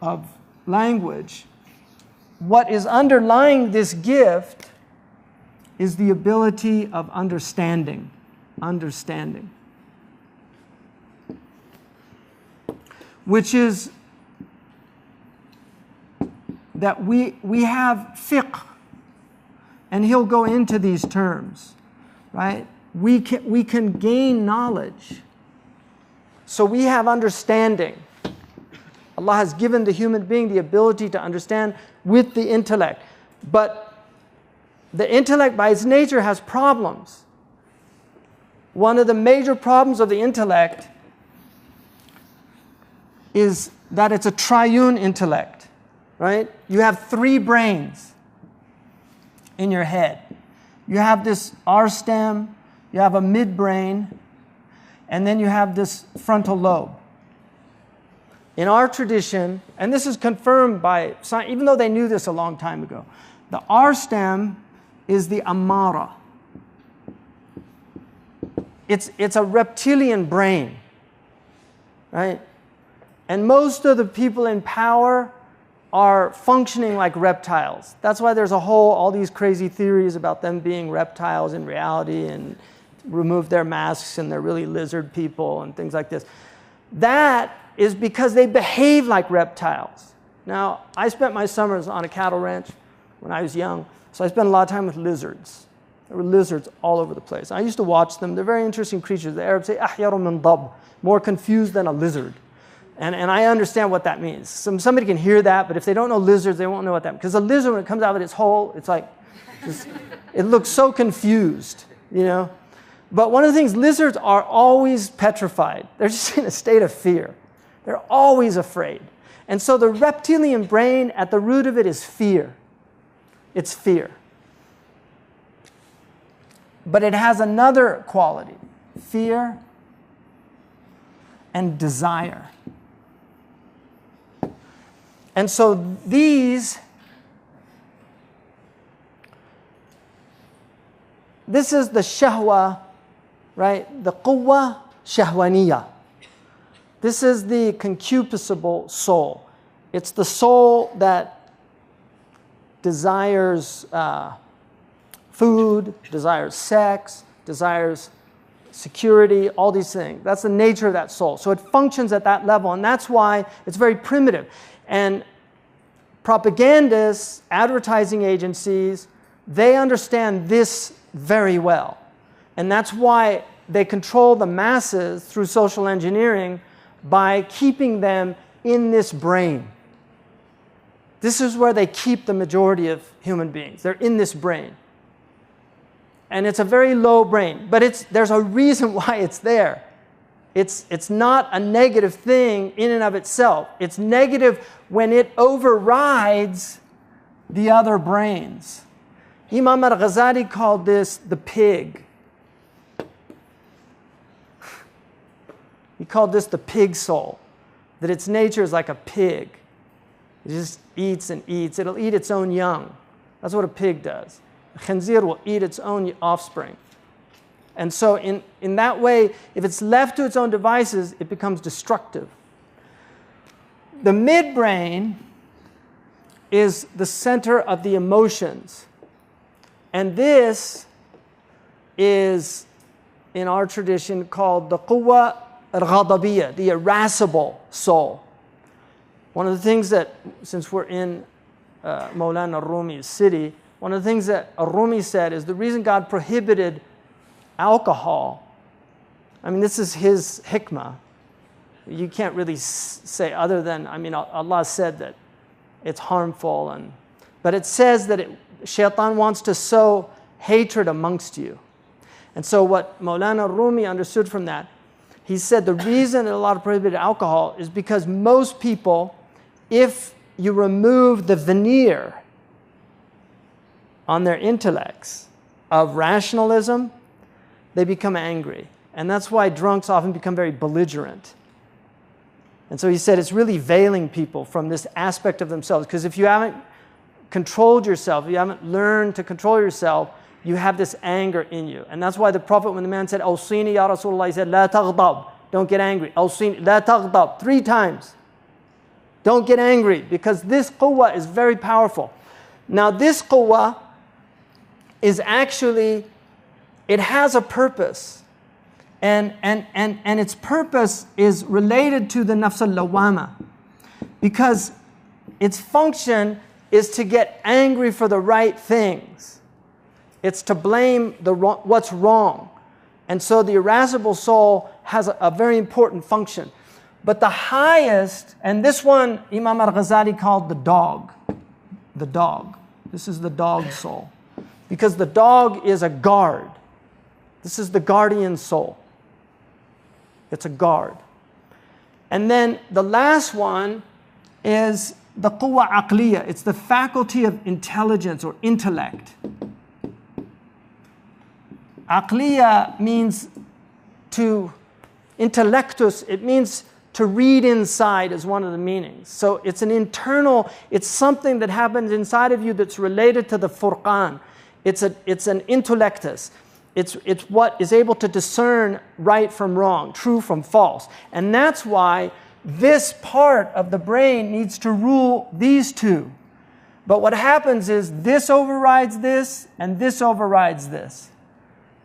of language, what is underlying this gift is the ability of understanding. Understanding. Which is that we have fiqh, and he'll go into these terms, right? We can gain knowledge. So we have understanding. Allah has given the human being the ability to understand with the intellect. But the intellect by its nature has problems. One of the major problems of the intellect is that it's a triune intellect, right? You have three brains in your head. You have this R stem, you have a midbrain, and then you have this frontal lobe. In our tradition, and this is confirmed by science, even though they knew this a long time ago, the R stem is the amara. It's a reptilian brain, right? And most of the people in power are functioning like reptiles. That's why there's all these crazy theories about them being reptiles in reality and remove their masks and they're really lizard people and things like this. That is because they behave like reptiles. Now, I spent my summers on a cattle ranch when I was young, so I spent a lot of time with lizards. There were lizards all over the place. I used to watch them. They're very interesting creatures. The Arabs say, ahyaru min dab, more confused than a lizard. And I understand what that means. Somebody can hear that, but if they don't know lizards, they won't know what that means. Because a lizard, when it comes out of its hole, it's like, it looks so confused, you know? But one of the things, lizards are always petrified. They're just in a state of fear. They're always afraid. And so the reptilian brain, at the root of it is fear. It's fear. But it has another quality, fear and desire. And so this is the shahwa, right? The quwwa shahwaniyah. This is the concupiscible soul. It's the soul that desires food, desires sex, desires security, all these things. That's the nature of that soul. So it functions at that level, and that's why it's very primitive. And propagandists, advertising agencies, they understand this very well. And that's why they control the masses through social engineering by keeping them in this brain. This is where they keep the majority of human beings. They're in this brain. And it's a very low brain, but there's a reason why it's there. It's not a negative thing in and of itself. It's negative when it overrides the other brains. Imam al-Ghazali called this the pig. He called this the pig soul, that its nature is like a pig. It just eats and eats. It'll eat its own young. That's what a pig does. A khinzir will eat its own offspring. And so in that way, if it's left to its own devices, it becomes destructive. The midbrain is the center of the emotions. And this is, in our tradition, called the quwwa al-ghadabiyya, the irascible soul. One of the things that, since we're in Mawlana Rumi's city, one of the things that Rumi said is the reason God prohibited alcohol, I mean, this is his hikmah. You can't really say other than, I mean, Allah said that it's harmful, but it says that shaitan wants to sow hatred amongst you. And so what Mawlana Rumi understood from that, he said the reason that Allah prohibited alcohol is because most people, if you remove the veneer on their intellects of rationalism, they become angry. And that's why drunks often become very belligerent. And so he said it's really veiling people from this aspect of themselves. Because if you haven't controlled yourself, if you haven't learned to control yourself, you have this anger in you. And that's why the Prophet, when the man said, Awsini ya Rasulullah, he said, La taghdab, don't get angry. Awsini, la taghdab, 3 times. Don't get angry, because this quwwah is very powerful. Now this quwwah is actually, it has a purpose. And its purpose is related to the nafs al-lawwama, because its function is to get angry for the right things. It's to blame what's wrong. And so the irascible soul has a very important function. But the highest, and this one Imam al-Ghazali called the dog. The dog. This is the dog soul. Because the dog is a guard. This is the guardian soul. It's a guard. And then the last one is the quwwa aqliya. It's the faculty of intelligence or intellect. Aqliya means to, intellectus, it means to read inside is one of the meanings. So it's an internal, it's something that happens inside of you that's related to the furqan. It's an intellectus. It's what is able to discern right from wrong, true from false. And that's why this part of the brain needs to rule these two. But what happens is this overrides this and this overrides this.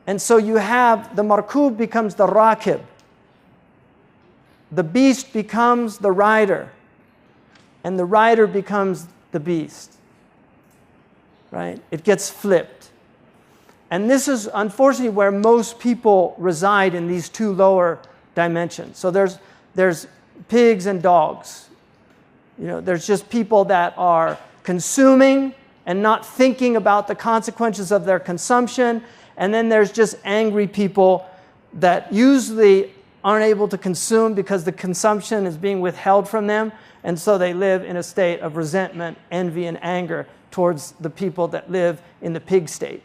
And so you have the markub becomes the rakib. The beast becomes the rider. And the rider becomes the beast. Right? It gets flipped. And this is unfortunately where most people reside in these two lower dimensions. So there's pigs and dogs. You know, there's just people that are consuming and not thinking about the consequences of their consumption. And then there's just angry people that usually aren't able to consume because the consumption is being withheld from them. And so they live in a state of resentment, envy, and anger towards the people that live in the pig state.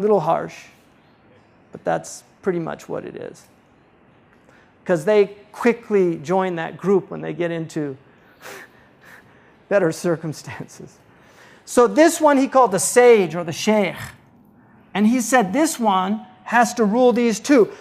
A little harsh, but that's pretty much what it is. Because they quickly join that group when they get into better circumstances. So this one he called the sage or the sheikh. And he said this one has to rule these two.